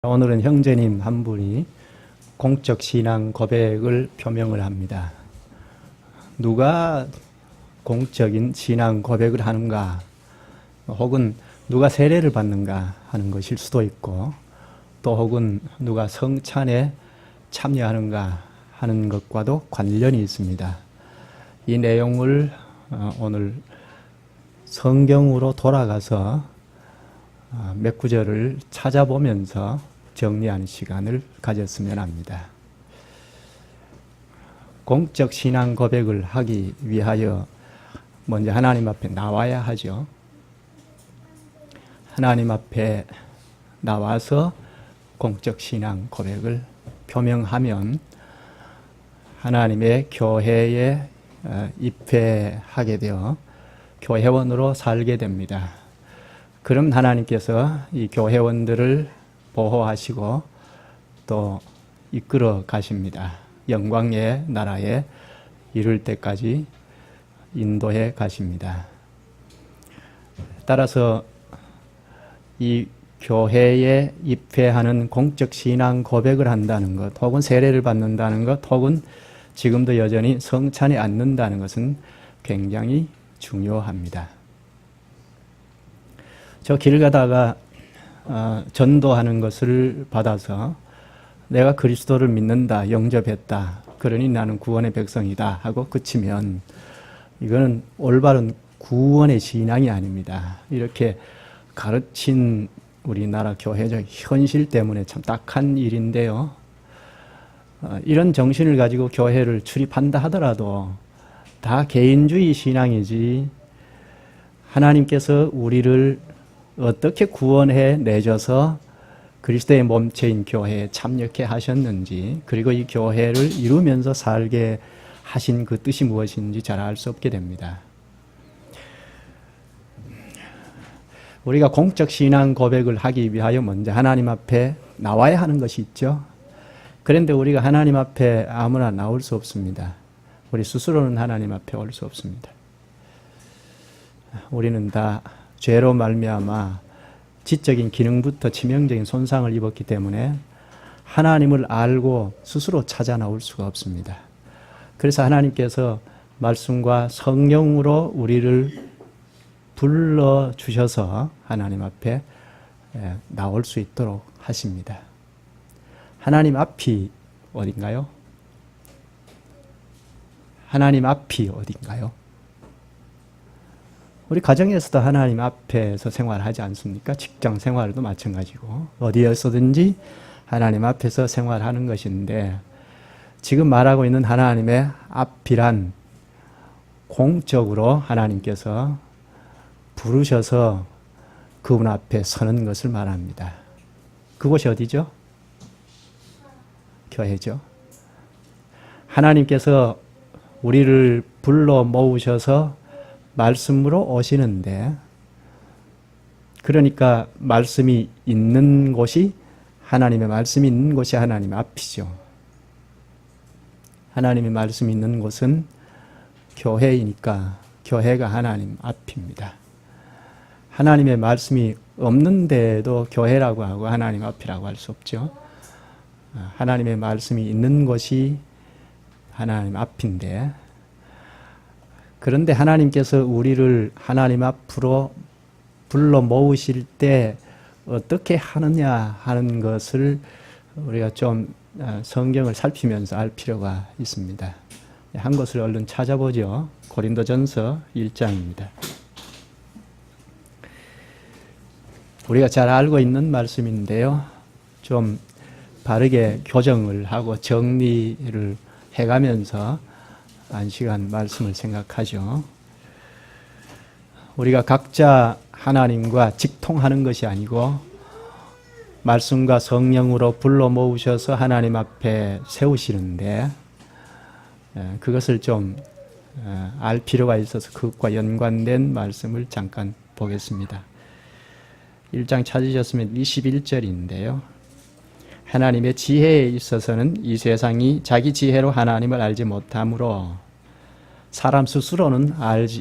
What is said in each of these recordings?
오늘은 형제님 한 분이 공적 신앙 고백을 표명을 합니다. 누가 공적인 신앙 고백을 하는가, 혹은 누가 세례를 받는가 하는 것일 수도 있고, 또 혹은 누가 성찬에 참여하는가 하는 것과도 관련이 있습니다. 이 내용을 오늘 성경으로 돌아가서 몇 구절을 찾아보면서 정리하는 시간을 가졌으면 합니다. 공적 신앙 고백을 하기 위하여 먼저 하나님 앞에 나와야 하죠. 하나님 앞에 나와서 공적 신앙 고백을 표명하면 하나님의 교회에 입회하게 되어 교회원으로 살게 됩니다. 그럼 하나님께서 이 교회원들을 보호하시고 또 이끌어 가십니다. 영광의 나라에 이를 때까지 인도해 가십니다. 따라서 이 교회에 입회하는 공적 신앙 고백을 한다는 것, 혹은 세례를 받는다는 것, 혹은 지금도 여전히 성찬에 앉는다는 것은 굉장히 중요합니다. 저 길 가다가 전도하는 것을 받아서 내가 그리스도를 믿는다, 영접했다, 그러니 나는 구원의 백성이다 하고 그치면 이거는 올바른 구원의 신앙이 아닙니다. 이렇게 가르친 우리나라 교회적 현실 때문에 참 딱한 일인데요. 이런 정신을 가지고 교회를 출입한다 하더라도 다 개인주의 신앙이지, 하나님께서 우리를 어떻게 구원해 내줘서 그리스도의 몸체인 교회에 참여케 하셨는지, 그리고 이 교회를 이루면서 살게 하신 그 뜻이 무엇인지 잘 알 수 없게 됩니다. 우리가 공적 신앙 고백을 하기 위하여 먼저 하나님 앞에 나와야 하는 것이 있죠. 그런데 우리가 하나님 앞에 아무나 나올 수 없습니다. 우리 스스로는 하나님 앞에 올 수 없습니다. 우리는 다 죄로 말미암아 지적인 기능부터 치명적인 손상을 입었기 때문에 하나님을 알고 스스로 찾아 나올 수가 없습니다. 그래서 하나님께서 말씀과 성령으로 우리를 불러주셔서 하나님 앞에 나올 수 있도록 하십니다. 하나님 앞이 어딘가요? 하나님 앞이 어딘가요? 우리 가정에서도 하나님 앞에서 생활하지 않습니까? 직장 생활도 마찬가지고 어디에서든지 하나님 앞에서 생활하는 것인데, 지금 말하고 있는 하나님의 앞이란 공적으로 하나님께서 부르셔서 그분 앞에 서는 것을 말합니다. 그곳이 어디죠? 교회죠. 하나님께서 우리를 불러 모으셔서 말씀으로 오시는데, 그러니까 말씀이 있는 곳이, 하나님의 말씀이 있는 곳이 하나님 앞이죠. 하나님의 말씀이 있는 곳은 교회이니까 교회가 하나님 앞입니다. 하나님의 말씀이 없는데도 교회라고 하고 하나님 앞이라고 할 수 없죠. 하나님의 말씀이 있는 곳이 하나님 앞인데, 그런데 하나님께서 우리를 하나님 앞으로 불러 모으실 때 어떻게 하느냐 하는 것을 우리가 좀 성경을 살피면서 알 필요가 있습니다. 한 것을 얼른 찾아보죠. 고린도전서 1장입니다. 우리가 잘 알고 있는 말씀인데요. 좀 바르게 교정을 하고 정리를 해가면서 한 시간 말씀을 생각하죠. 우리가 각자 하나님과 직통하는 것이 아니고 말씀과 성령으로 불러 모으셔서 하나님 앞에 세우시는데, 그것을 좀 알 필요가 있어서 그것과 연관된 말씀을 잠깐 보겠습니다. 1장 찾으셨으면 21절인데요. 하나님의 지혜에 있어서는 이 세상이 자기 지혜로 하나님을 알지 못하므로 사람 스스로는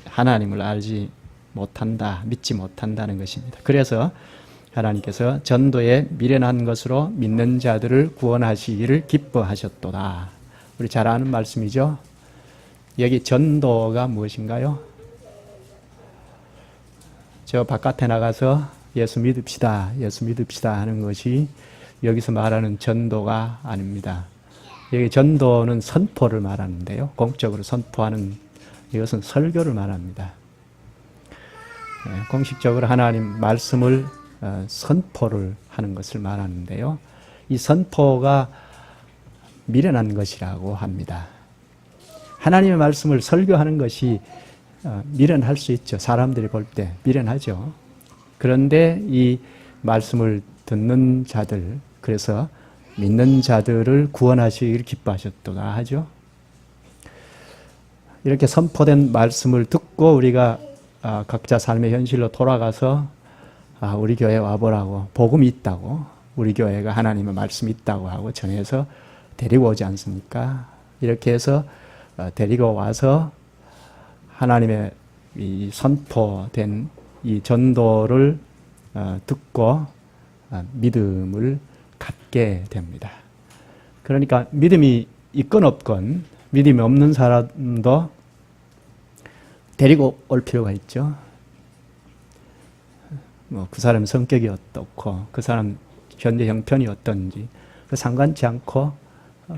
하나님을 알지 못한다, 믿지 못한다는 것입니다. 그래서 하나님께서 전도에 미련한 것으로 믿는 자들을 구원하시기를 기뻐하셨도다. 우리 잘 아는 말씀이죠. 여기 전도가 무엇인가요? 저 바깥에 나가서 예수 믿읍시다, 예수 믿읍시다 하는 것이 여기서 말하는 전도가 아닙니다. 여기 전도는 선포를 말하는데요. 공적으로 선포하는 이것은 설교를 말합니다. 공식적으로 하나님 말씀을 선포를 하는 것을 말하는데요. 이 선포가 미련한 것이라고 합니다. 하나님의 말씀을 설교하는 것이 미련할 수 있죠. 사람들이 볼 때 미련하죠. 그런데 이 말씀을 듣는 자들, 그래서 믿는 자들을 구원하시기를 기뻐하셨도다 하죠. 이렇게 선포된 말씀을 듣고 우리가 각자 삶의 현실로 돌아가서 우리 교회에 와보라고, 복음이 있다고, 우리 교회가 하나님의 말씀이 있다고 하고 전해서 데리고 오지 않습니까? 이렇게 해서 데리고 와서 하나님의 이 선포된 이 전도를 듣고 믿음을 갖게 됩니다. 그러니까 믿음이 있건 없건 믿음이 없는 사람도 데리고 올 필요가 있죠. 그 사람 성격이 어떻고 그 사람 현재 형편이 어떤지 상관치 않고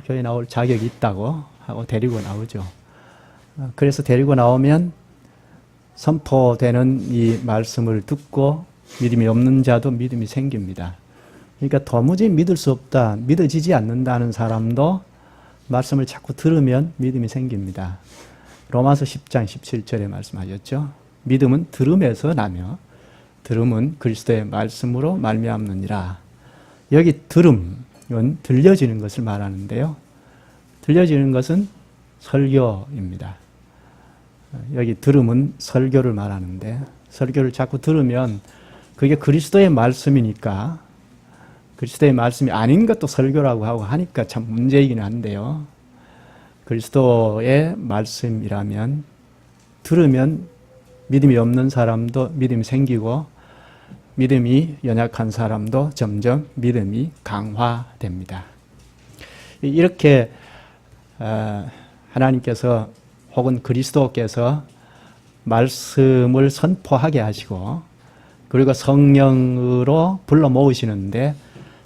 교회 나올 자격이 있다고 하고 데리고 나오죠. 그래서 데리고 나오면 선포되는 이 말씀을 듣고 믿음이 없는 자도 믿음이 생깁니다. 그러니까 도무지 믿을 수 없다, 믿어지지 않는다는 사람도 말씀을 자꾸 들으면 믿음이 생깁니다. 로마서 10장 17절에 말씀하셨죠. 믿음은 들음에서 나며 들음은 그리스도의 말씀으로 말미암느니라. 여기 들음은 들려지는 것을 말하는데요. 들려지는 것은 설교입니다. 여기 들음은 설교를 말하는데 설교를 자꾸 들으면 그게 그리스도의 말씀이니까 그리스도의 말씀이 아닌 것도 설교라고 하고 하니까 참 문제이긴 한데요. 그리스도의 말씀이라면 들으면 믿음이 없는 사람도 믿음이 생기고 믿음이 연약한 사람도 점점 믿음이 강화됩니다. 이렇게 하나님께서 혹은 그리스도께서 말씀을 선포하게 하시고 그리고 성령으로 불러 모으시는데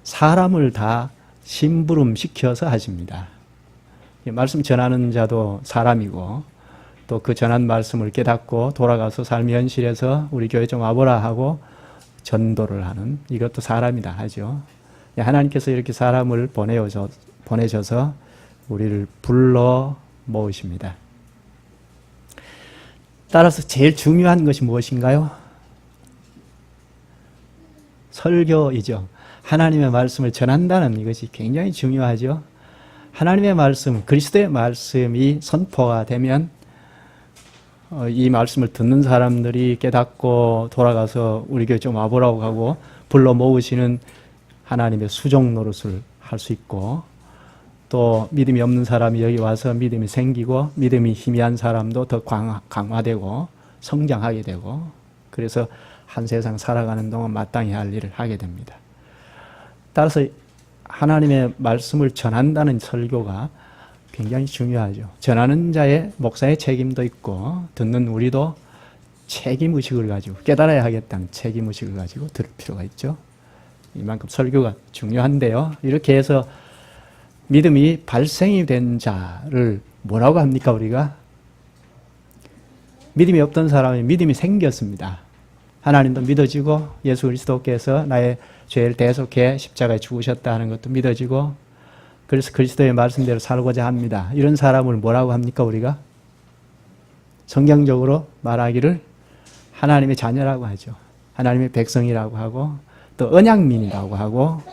사람을 다 심부름시켜서 하십니다. 말씀 전하는 자도 사람이고 또 그 전한 말씀을 깨닫고 돌아가서 삶의 현실에서 우리 교회 좀 와보라 하고 전도를 하는 이것도 사람이다 하죠. 하나님께서 이렇게 사람을 보내셔서 우리를 불러 모으십니다. 따라서 제일 중요한 것이 무엇인가요? 설교이죠. 하나님의 말씀을 전한다는 이것이 굉장히 중요하죠. 하나님의 말씀, 그리스도의 말씀이 선포가 되면 이 말씀을 듣는 사람들이 깨닫고 돌아가서 우리 교회 좀 와보라고 하고 불러 모으시는 하나님의 수종 노릇을 할 수 있고 또 믿음이 없는 사람이 여기 와서 믿음이 생기고 믿음이 희미한 사람도 더 강화되고 성장하게 되고 그래서 한 세상 살아가는 동안 마땅히 할 일을 하게 됩니다. 따라서 하나님의 말씀을 전한다는 설교가 굉장히 중요하죠. 전하는 자의 목사의 책임도 있고 듣는 우리도 책임의식을 가지고 깨달아야 하겠다는 책임의식을 가지고 들을 필요가 있죠. 이만큼 설교가 중요한데요. 이렇게 해서 믿음이 발생이 된 자를 뭐라고 합니까 우리가? 믿음이 없던 사람이 믿음이 생겼습니다. 하나님도 믿어지고 예수 그리스도께서 나의 죄를 대속해 십자가에 죽으셨다 하는 것도 믿어지고 그래서 그리스도의 말씀대로 살고자 합니다. 이런 사람을 뭐라고 합니까 우리가? 성경적으로 말하기를 하나님의 자녀라고 하죠. 하나님의 백성이라고 하고 또 언약민이라고 하고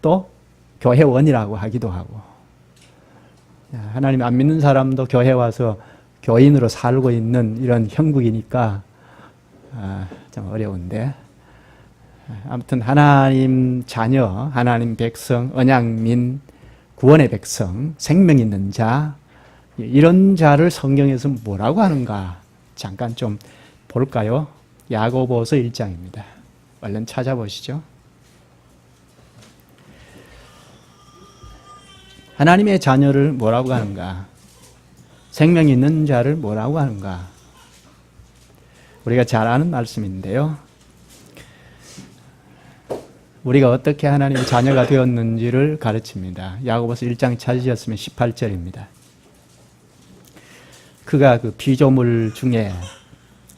또 교회원이라고 하기도 하고 하나님 안 믿는 사람도 교회 와서 교인으로 살고 있는 이런 형국이니까 좀 어려운데 아무튼 하나님 자녀, 하나님 백성, 언약민, 구원의 백성, 생명 있는 자 이런 자를 성경에서 뭐라고 하는가 잠깐 좀 볼까요? 야고보서 1장입니다. 얼른 찾아보시죠. 하나님의 자녀를 뭐라고 하는가? 생명 있는 자를 뭐라고 하는가? 우리가 잘 아는 말씀인데요. 우리가 어떻게 하나님의 자녀가 되었는지를 가르칩니다. 야고보서 1장 찾으셨으면 18절입니다. 그가 그 피조물 중에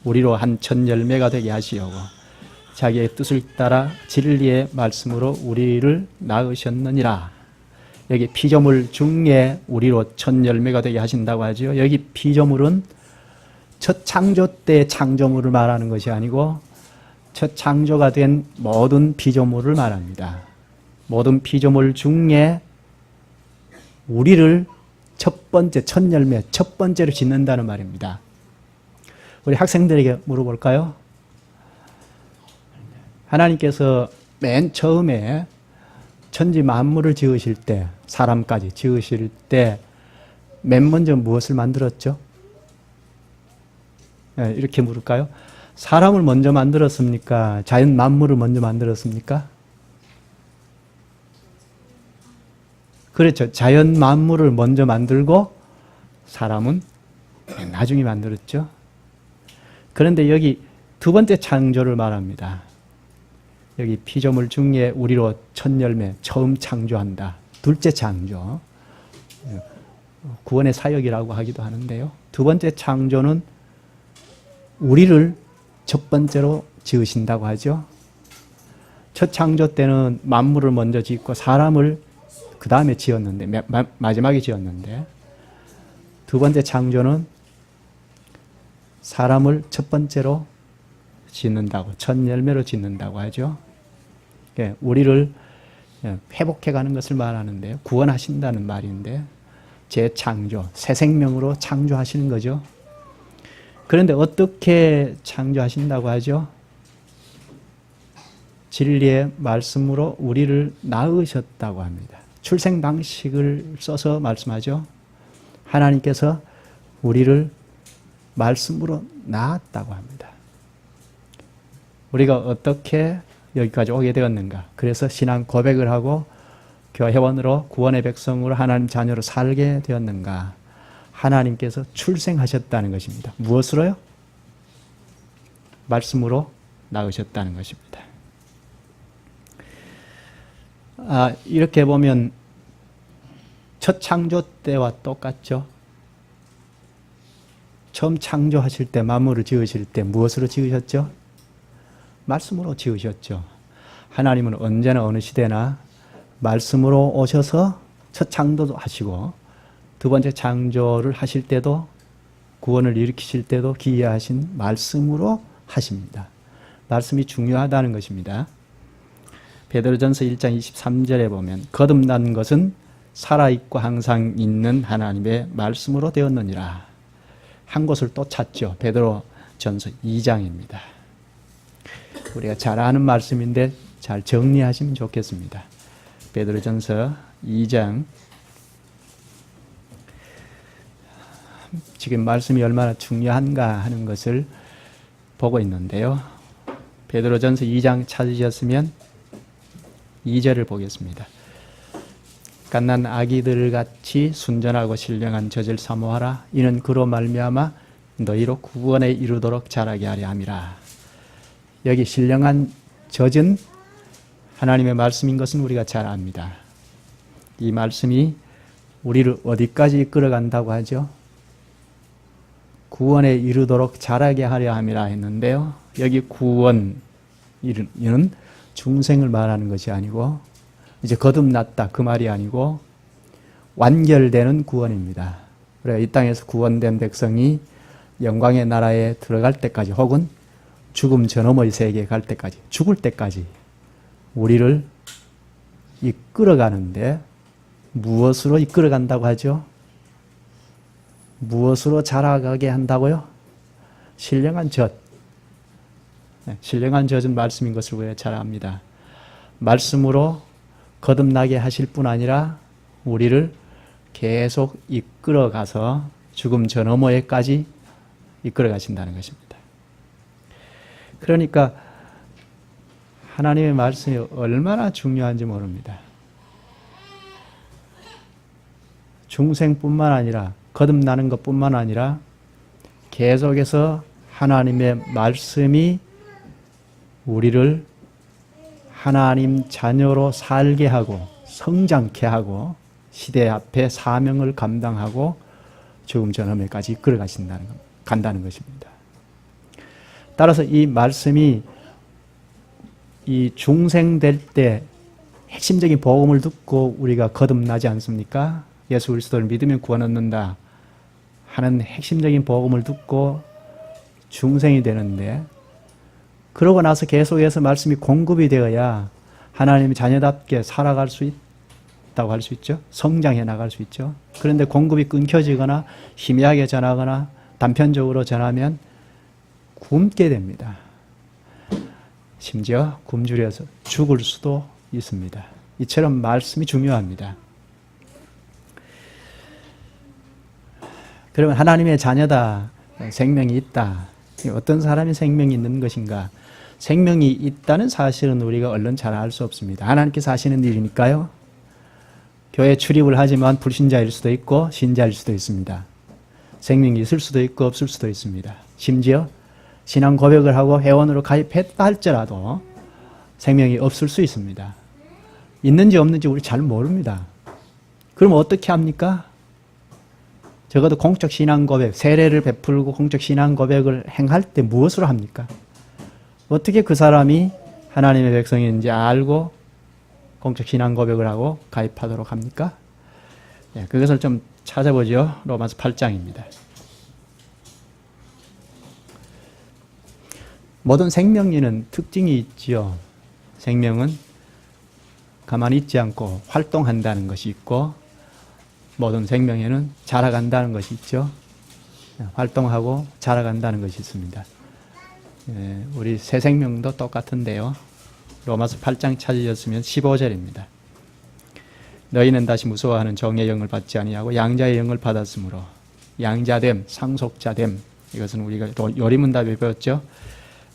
우리로 한 첫 열매가 되게 하시려고 자기의 뜻을 따라 진리의 말씀으로 우리를 낳으셨느니라. 여기 피조물 중에 우리로 첫 열매가 되게 하신다고 하죠. 여기 피조물은 첫 창조 때 창조물을 말하는 것이 아니고 첫 창조가 된 모든 피조물을 말합니다. 모든 피조물 중에 우리를 첫 번째, 첫 열매, 첫 번째로 짓는다는 말입니다. 우리 학생들에게 물어볼까요? 하나님께서 맨 처음에 천지 만물을 지으실 때, 사람까지 지으실 때 맨 먼저 무엇을 만들었죠? 네, 이렇게 물을까요? 사람을 먼저 만들었습니까? 자연 만물을 먼저 만들었습니까? 그렇죠. 자연 만물을 먼저 만들고 사람은 나중에 만들었죠. 그런데 여기 두 번째 창조를 말합니다. 여기 피조물 중에 우리로 첫 열매, 처음 창조한다. 둘째 창조. 구원의 사역이라고 하기도 하는데요. 두 번째 창조는 우리를 첫 번째로 지으신다고 하죠. 첫 창조 때는 만물을 먼저 짓고 사람을 그 다음에 지었는데, 마지막에 지었는데, 두 번째 창조는 사람을 첫 번째로 짓는다고, 첫 열매로 짓는다고 하죠. 우리를 회복해가는 것을 말하는데요. 구원하신다는 말인데, 재창조, 새 생명으로 창조하시는 거죠. 그런데 어떻게 창조하신다고 하죠? 진리의 말씀으로 우리를 낳으셨다고 합니다. 출생 방식을 써서 말씀하죠. 하나님께서 우리를 말씀으로 낳았다고 합니다. 우리가 어떻게 여기까지 오게 되었는가? 그래서 신앙 고백을 하고 교회원으로 구원의 백성으로 하나님 자녀로 살게 되었는가? 하나님께서 출생하셨다는 것입니다. 무엇으로요? 말씀으로 낳으셨다는 것입니다. 이렇게 보면 첫 창조 때와 똑같죠. 처음 창조하실 때, 만물을 지으실 때 무엇으로 지으셨죠? 말씀으로 지으셨죠. 하나님은 언제나 어느 시대나 말씀으로 오셔서 첫 창조도 하시고 두 번째 창조를 하실 때도 구원을 일으키실 때도 기이하신 말씀으로 하십니다. 말씀이 중요하다는 것입니다. 베드로전서 1장 23절에 보면 거듭난 것은 살아있고 항상 있는 하나님의 말씀으로 되었느니라. 한 곳을 또 찾죠. 베드로전서 2장입니다. 우리가 잘 아는 말씀인데 잘 정리하시면 좋겠습니다. 베드로전서 2장. 지금 말씀이 얼마나 중요한가 하는 것을 보고 있는데요. 베드로전서 2장 찾으셨으면 2절을 보겠습니다. 갓난 아기들 같이 순전하고 신령한 젖을 사모하라. 이는 그로 말미암아 너희로 구원에 이르도록 자라게 하려 함이라. 여기 신령한 젖은 하나님의 말씀인 것은 우리가 잘 압니다. 이 말씀이 우리를 어디까지 이끌어간다고 하죠? 구원에 이르도록 자라게 하려 함이라 했는데요. 여기 구원, 이는 중생을 말하는 것이 아니고 이제 거듭났다 그 말이 아니고 완결되는 구원입니다. 우리가 이 땅에서 구원된 백성이 영광의 나라에 들어갈 때까지 혹은 죽음 저 너머의 세계에 갈 때까지, 죽을 때까지 우리를 이끌어가는데 무엇으로 이끌어간다고 하죠? 무엇으로 자라가게 한다고요? 신령한 젖. 신령한 젖은 말씀인 것을 우리가 잘 압니다. 말씀으로 거듭나게 하실 뿐 아니라 우리를 계속 이끌어가서 죽음 저 너머에까지 이끌어가신다는 것입니다. 그러니까 하나님의 말씀이 얼마나 중요한지 모릅니다. 중생뿐만 아니라 거듭나는 것뿐만 아니라 계속해서 하나님의 말씀이 우리를 하나님 자녀로 살게 하고 성장케 하고 시대 앞에 사명을 감당하고 죽음 전험에까지 이끌어 간다는 것입니다. 따라서 이 말씀이 이 중생될 때 핵심적인 복음을 듣고 우리가 거듭나지 않습니까? 예수 그리스도를 믿으면 구원 얻는다 하는 핵심적인 복음을 듣고 중생이 되는데, 그러고 나서 계속해서 말씀이 공급이 되어야 하나님의 자녀답게 살아갈 수 있다고 할 수 있죠. 성장해 나갈 수 있죠. 그런데 공급이 끊겨지거나 희미하게 전하거나 단편적으로 전하면 굶게 됩니다. 심지어 굶주려서 죽을 수도 있습니다. 이처럼 말씀이 중요합니다. 그러면 하나님의 자녀다, 생명이 있다. 어떤 사람이 생명이 있는 것인가? 생명이 있다는 사실은 우리가 얼른 잘 알 수 없습니다. 하나님께서 하시는 일이니까요. 교회 출입을 하지만 불신자일 수도 있고 신자일 수도 있습니다. 생명이 있을 수도 있고 없을 수도 있습니다. 심지어 신앙 고백을 하고 회원으로 가입했다 할지라도 생명이 없을 수 있습니다. 있는지 없는지 우리 잘 모릅니다. 그럼 어떻게 합니까? 적어도 공적 신앙 고백, 세례를 베풀고 공적 신앙 고백을 행할 때 무엇으로 합니까? 어떻게 그 사람이 하나님의 백성인지 알고 공적 신앙 고백을 하고 가입하도록 합니까? 예, 그것을 좀 찾아보죠. 로마서 8장입니다. 모든 생명체는 특징이 있지요. 생명은 가만히 있지 않고 활동한다는 것이 있고, 모든 생명에는 자라간다는 것이 있죠. 활동하고 자라간다는 것이 있습니다. 우리 새 생명도 똑같은데요. 로마서 8장 찾으셨으면 15절입니다. 너희는 다시 무서워하는 종의 영을 받지 아니하고 양자의 영을 받았으므로 양자됨, 상속자됨, 이것은 우리가 요리문답에 배웠죠.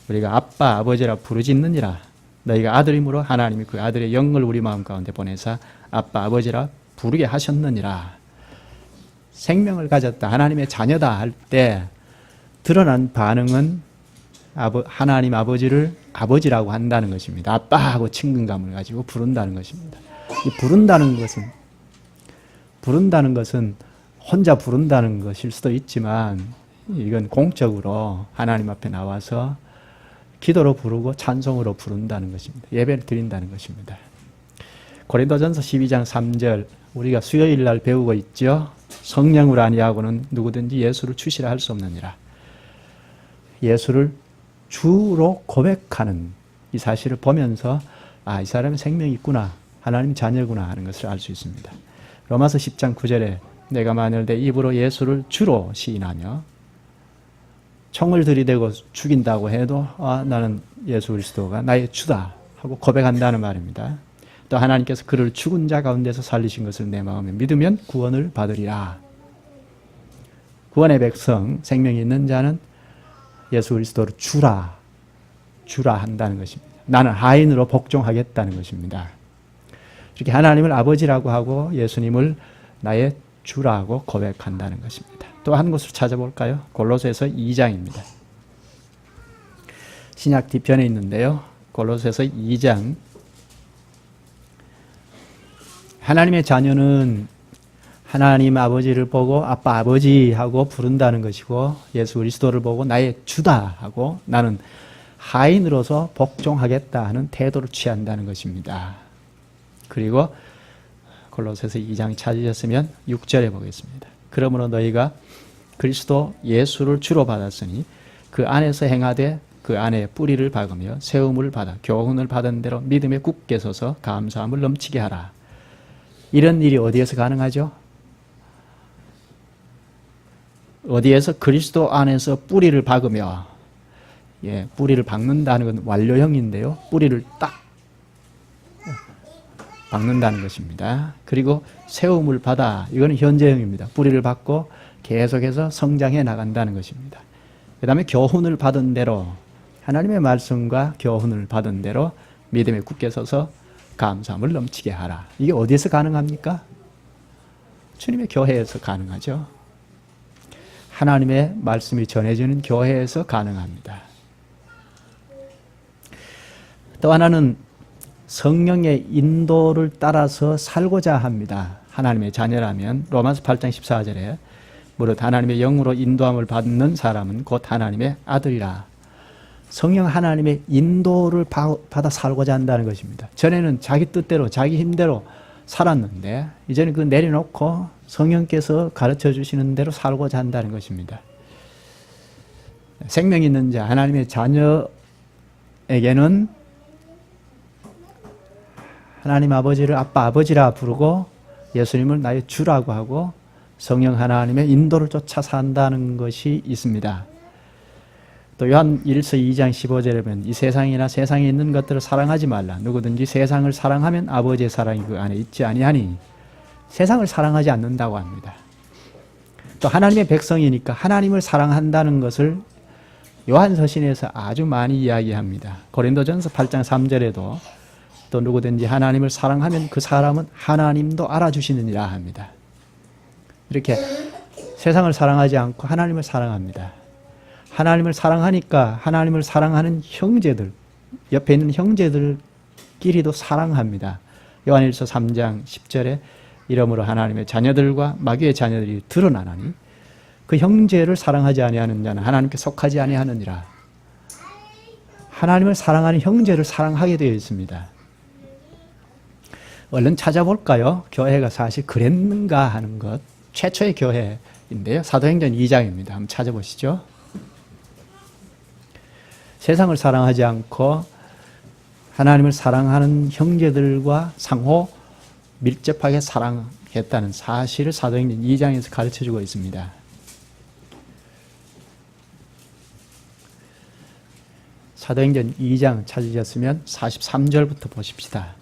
우리가 아빠, 아버지라 부르짖느니라. 너희가 아들이므로 하나님이 그 아들의 영을 우리 마음 가운데 보내사 아빠, 아버지라 부르게 하셨느니라. 생명을 가졌다, 하나님의 자녀다 할 때 드러난 반응은 하나님 아버지를 아버지라고 한다는 것입니다. 아빠하고 친근감을 가지고 부른다는 것입니다. 이 부른다는 것은 혼자 부른다는 것일 수도 있지만, 이건 공적으로 하나님 앞에 나와서 기도로 부르고 찬송으로 부른다는 것입니다. 예배를 드린다는 것입니다. 고린도전서 12장 3절, 우리가 수요일 날 배우고 있죠. 성령으로 아니하고는 누구든지 예수를 주시라 할 수 없느니라. 예수를 주로 고백하는 이 사실을 보면서 이 사람의 생명이 있구나, 하나님 자녀구나 하는 것을 알 수 있습니다. 로마서 10장 9절에 내가 만일 내 입으로 예수를 주로 시인하며 총을 들이대고 죽인다고 해도 나는 예수 그리스도가 나의 주다 하고 고백한다는 말입니다. 또 하나님께서 그를 죽은 자 가운데서 살리신 것을 내 마음에 믿으면 구원을 받으리라. 구원의 백성, 생명이 있는 자는 예수 그리스도를 주라 한다는 것입니다. 나는 하인으로 복종하겠다는 것입니다. 이렇게 하나님을 아버지라고 하고 예수님을 나의 주라고 고백한다는 것입니다. 또 한 곳을 찾아볼까요? 골로새서 2장입니다. 신약 뒤편에 있는데요. 골로새서 2장. 하나님의 자녀는 하나님 아버지를 보고 아빠 아버지 하고 부른다는 것이고, 예수 그리스도를 보고 나의 주다 하고 나는 하인으로서 복종하겠다 하는 태도를 취한다는 것입니다. 그리고 골로새서 2장 찾으셨으면 6절에 보겠습니다. 그러므로 너희가 그리스도 예수를 주로 받았으니 그 안에서 행하되 그 안에 뿌리를 박으며 세움을 받아 교훈을 받은 대로 믿음에 굳게 서서 감사함을 넘치게 하라. 이런 일이 어디에서 가능하죠? 어디에서? 그리스도 안에서 뿌리를 박으며, 뿌리를 박는다는 건 완료형인데요. 뿌리를 딱 박는다는 것입니다. 그리고 세움을 받아, 이거는 현재형입니다. 뿌리를 박고 계속해서 성장해 나간다는 것입니다. 그 다음에 교훈을 받은 대로, 하나님의 말씀과 교훈을 받은 대로 믿음에 굳게 서서 감사함을 넘치게 하라. 이게 어디에서 가능합니까? 주님의 교회에서 가능하죠. 하나님의 말씀이 전해지는 교회에서 가능합니다. 또 하나는 성령의 인도를 따라서 살고자 합니다. 하나님의 자녀라면 로마서 8장 14절에 무릇 하나님의 영으로 인도함을 받는 사람은 곧 하나님의 아들이라. 성령 하나님의 인도를 받아 살고자 한다는 것입니다. 전에는 자기 뜻대로 자기 힘대로 살았는데 이제는 그 내려놓고 성령께서 가르쳐 주시는 대로 살고자 한다는 것입니다. 생명 있는 자 하나님의 자녀에게는 하나님 아버지를 아빠 아버지라 부르고 예수님을 나의 주라고 하고 성령 하나님의 인도를 쫓아 산다는 것이 있습니다. 또 요한 1서 2장 15절에 보면 이 세상이나 세상에 있는 것들을 사랑하지 말라. 누구든지 세상을 사랑하면 아버지의 사랑이 그 안에 있지 아니하니 세상을 사랑하지 않는다고 합니다. 또 하나님의 백성이니까 하나님을 사랑한다는 것을 요한서신에서 아주 많이 이야기합니다. 고린도전서 8장 3절에도 또 누구든지 하나님을 사랑하면 그 사람은 하나님도 알아주시느니라 합니다. 이렇게 세상을 사랑하지 않고 하나님을 사랑합니다. 하나님을 사랑하니까 하나님을 사랑하는 형제들, 옆에 있는 형제들끼리도 사랑합니다. 요한일서 3장 10절에 이러므로 하나님의 자녀들과 마귀의 자녀들이 드러나나니 그 형제를 사랑하지 아니하는 자는 하나님께 속하지 아니하느니라. 하나님을 사랑하는 형제를 사랑하게 되어 있습니다. 얼른 찾아볼까요? 교회가 사실 그랬는가 하는 것. 최초의 교회인데요. 사도행전 2장입니다. 한번 찾아보시죠. 세상을 사랑하지 않고 하나님을 사랑하는 형제들과 상호 밀접하게 사랑했다는 사실을 사도행전 2장에서 가르쳐주고 있습니다. 사도행전 2장 찾으셨으면 43절부터 보십시다.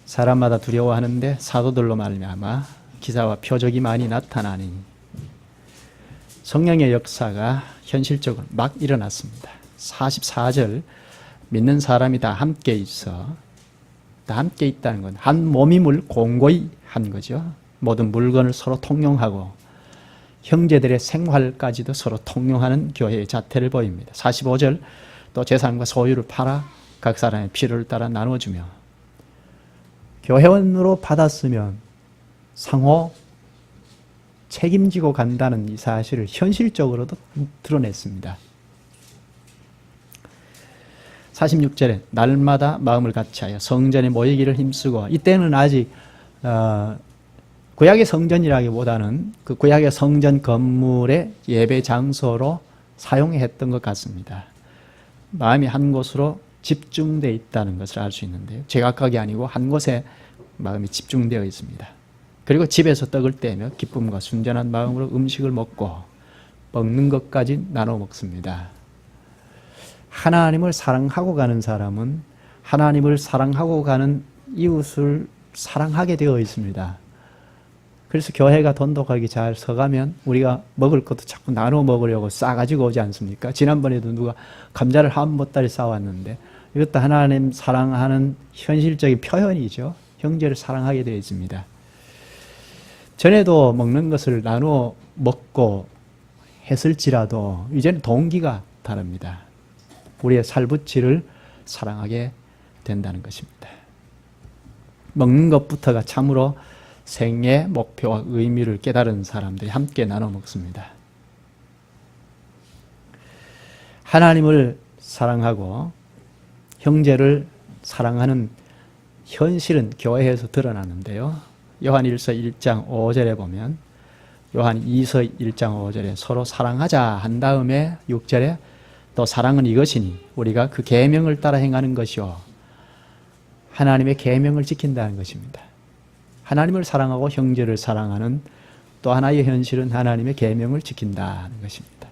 사람마다 두려워하는데 사도들로 말미암아 기사와 표적이 많이 나타나니 성령의 역사가 현실적으로 막 일어났습니다. 44절 믿는 사람이 다 함께 있어 다 함께 있다는 건 한 몸임을 공고히 한 거죠. 모든 물건을 서로 통용하고 형제들의 생활까지도 서로 통용하는 교회의 자태를 보입니다. 45절 또 재산과 소유를 팔아 각 사람의 필요를 따라 나눠주며 교회원으로 받았으면 상호 책임지고 간다는 이 사실을 현실적으로도 드러냈습니다. 46절에 날마다 마음을 같이하여 성전에 모이기를 힘쓰고 이때는 아직 구약의 성전이라기보다는 그 구약의 성전 건물의 예배 장소로 사용했던 것 같습니다. 마음이 한 곳으로 집중되어 있다는 것을 알 수 있는데요. 제각각이 아니고 한 곳에 마음이 집중되어 있습니다. 그리고 집에서 떡을 떼며 기쁨과 순전한 마음으로 음식을 먹고 먹는 것까지 나눠 먹습니다. 하나님을 사랑하고 가는 사람은 하나님을 사랑하고 가는 이웃을 사랑하게 되어 있습니다. 그래서 교회가 돈독하게 잘 서가면 우리가 먹을 것도 자꾸 나눠 먹으려고 싸가지고 오지 않습니까? 지난번에도 누가 감자를 한 보따리 싸왔는데 이것도 하나님 사랑하는 현실적인 표현이죠. 형제를 사랑하게 되어 있습니다. 전에도 먹는 것을 나누어 먹고 했을지라도 이제는 동기가 다릅니다. 우리의 살붙이를 사랑하게 된다는 것입니다. 먹는 것부터가 참으로 생의 목표와 의미를 깨달은 사람들이 함께 나눠 먹습니다. 하나님을 사랑하고 형제를 사랑하는 현실은 교회에서 드러나는데요. 요한 1서 1장 5절에 보면 요한 2서 1장 5절에 서로 사랑하자 한 다음에 6절에 또 사랑은 이것이니 우리가 그 계명을 따라 행하는 것이요 하나님의 계명을 지킨다는 것입니다. 하나님을 사랑하고 형제를 사랑하는 또 하나의 현실은 하나님의 계명을 지킨다는 것입니다.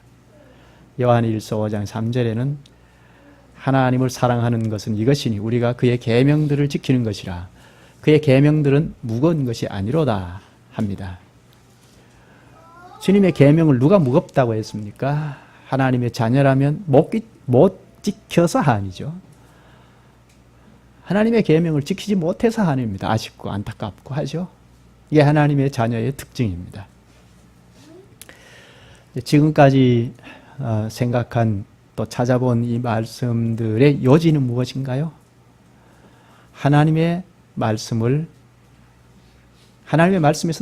요한 1서 5장 3절에는 하나님을 사랑하는 것은 이것이니 우리가 그의 계명들을 지키는 것이라 그의 계명들은 무거운 것이 아니로다 합니다. 주님의 계명을 누가 무겁다고 했습니까? 하나님의 자녀라면 못 지켜서 한이죠. 하나님의 계명을 지키지 못해서 한입니다. 아쉽고 안타깝고 하죠. 이게 하나님의 자녀의 특징입니다. 지금까지 생각한 또 찾아본 이 말씀들의 요지는 무엇인가요? 하나님의 말씀에서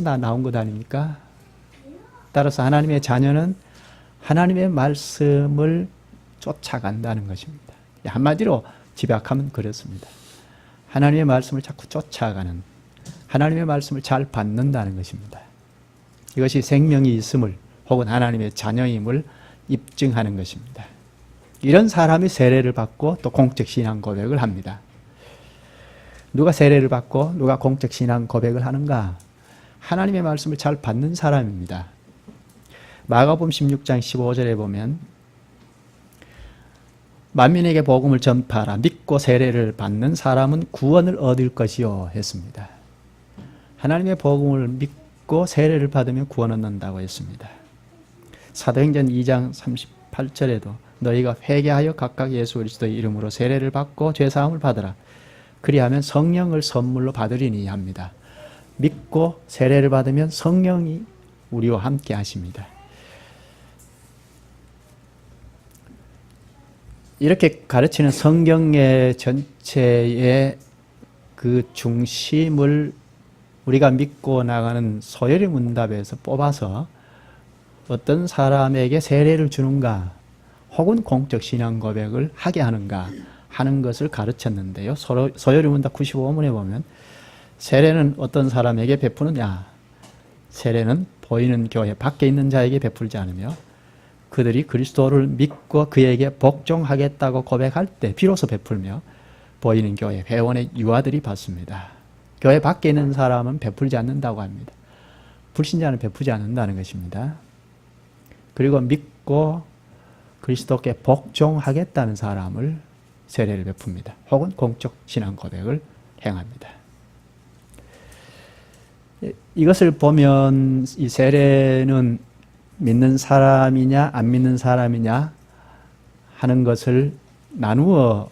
다 나온 것 아닙니까? 따라서 하나님의 자녀는 하나님의 말씀을 쫓아간다는 것입니다. 한마디로 집약하면 그렇습니다. 하나님의 말씀을 자꾸 쫓아가는, 하나님의 말씀을 잘 받는다는 것입니다. 이것이 생명이 있음을 혹은 하나님의 자녀임을 입증하는 것입니다. 이런 사람이 세례를 받고 또 공적 신앙 고백을 합니다. 누가 세례를 받고 누가 공적 신앙 고백을 하는가? 하나님의 말씀을 잘 받는 사람입니다. 마가복음 16장 15절에 보면 만민에게 복음을 전파하라. 믿고 세례를 받는 사람은 구원을 얻을 것이요 했습니다. 하나님의 복음을 믿고 세례를 받으면 구원 얻는다고 했습니다. 사도행전 2장 38절에도 너희가 회개하여 각각 예수 그리스도의 이름으로 세례를 받고 죄사함을 받으라. 그리하면 성령을 선물로 받으리니 합니다. 믿고 세례를 받으면 성령이 우리와 함께 하십니다. 이렇게 가르치는 성경의 전체의 그 중심을 우리가 믿고 나가는 소요리 문답에서 뽑아서 어떤 사람에게 세례를 주는가 혹은 공적 신앙 고백을 하게 하는가 하는 것을 가르쳤는데요. 소요리 문답 95문에 보면 세례는 어떤 사람에게 베푸느냐? 세례는 보이는 교회 밖에 있는 자에게 베풀지 않으며 그들이 그리스도를 믿고 그에게 복종하겠다고 고백할 때 비로소 베풀며 보이는 교회 회원의 유아들이 받습니다. 교회 밖에 있는 사람은 베풀지 않는다고 합니다. 불신자는 베푸지 않는다는 것입니다. 그리고 믿고 그리스도께 복종하겠다는 사람을 세례를 베풉니다. 혹은 공적 신앙 고백을 행합니다. 이것을 보면 이 세례는 믿는 사람이냐 안 믿는 사람이냐 하는 것을 나누어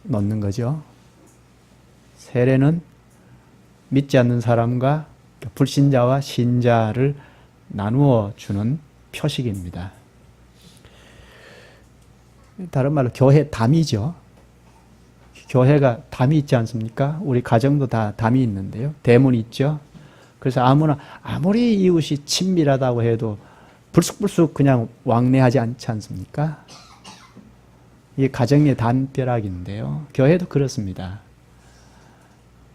놓는 거죠. 세례는 믿지 않는 사람과 불신자와 신자를 나누어 주는 표식입니다. 다른 말로 교회 담이죠. 교회가 담이 있지 않습니까? 우리 가정도 다 담이 있는데요. 대문이 있죠. 그래서 아무리 이웃이 친밀하다고 해도 불쑥불쑥 그냥 왕래하지 않지 않습니까? 이게 가정의 담벼락인데요. 교회도 그렇습니다.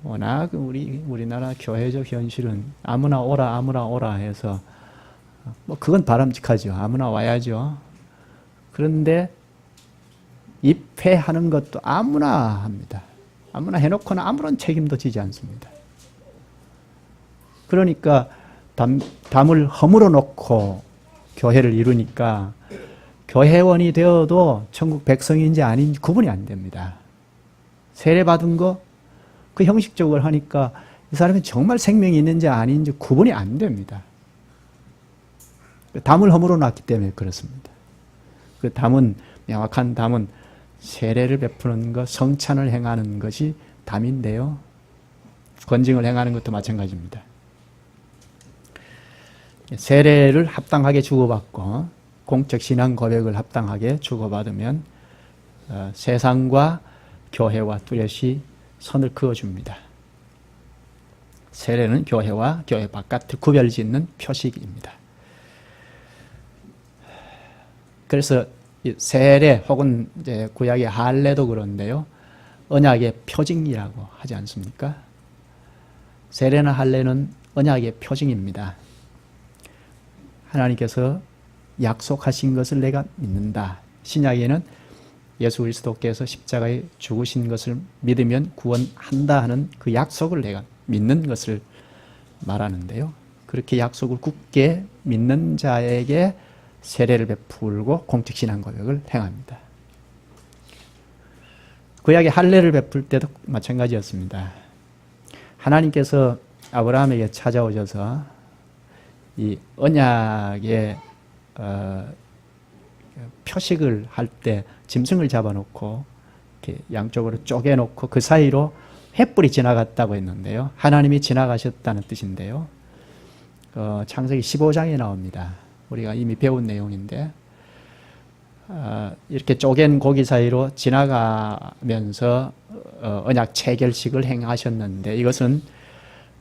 워낙 우리나라 교회적 현실은 아무나 오라 해서 그건 바람직하죠. 아무나 와야죠. 그런데 입회하는 것도 아무나 합니다. 아무나 해놓고는 아무런 책임도 지지 않습니다. 그러니까 담을 허물어 놓고 교회를 이루니까 교회원이 되어도 천국 백성인지 아닌지 구분이 안 됩니다. 세례받은 거 그 형식적으로 하니까 이 사람이 정말 생명이 있는지 아닌지 구분이 안 됩니다. 담을 허물어 놨기 때문에 그렇습니다. 그 담은 명확한 담은 세례를 베푸는 것, 성찬을 행하는 것이 담인데요. 권징을 행하는 것도 마찬가지입니다. 세례를 합당하게 주고받고 공적 신앙 고백을 합당하게 주고받으면 세상과 교회와 뚜렷이 선을 그어줍니다. 세례는 교회와 교회 바깥을 구별짓는 표식입니다. 그래서 세례 혹은 이제 구약의 할례도 그런데요. 언약의 표징이라고 하지 않습니까? 세례나 할례는 언약의 표징입니다. 하나님께서 약속하신 것을 내가 믿는다. 신약에는 예수 그리스도께서 십자가에 죽으신 것을 믿으면 구원한다 하는 그 약속을 내가 믿는 것을 말하는데요. 그렇게 약속을 굳게 믿는 자에게 세례를 베풀고 공적 신앙 고백을 행합니다. 구약의 할례를 베풀 때도 마찬가지였습니다. 하나님께서 아브라함에게 찾아오셔서 이 언약의 표식을 할 때 짐승을 잡아놓고 이렇게 양쪽으로 쪼개놓고 그 사이로 횃불이 지나갔다고 했는데요. 하나님이 지나가셨다는 뜻인데요. 창세기 15장에 나옵니다. 우리가 이미 배운 내용인데 이렇게 쪼갠 고기 사이로 지나가면서 언약 체결식을 행하셨는데 이것은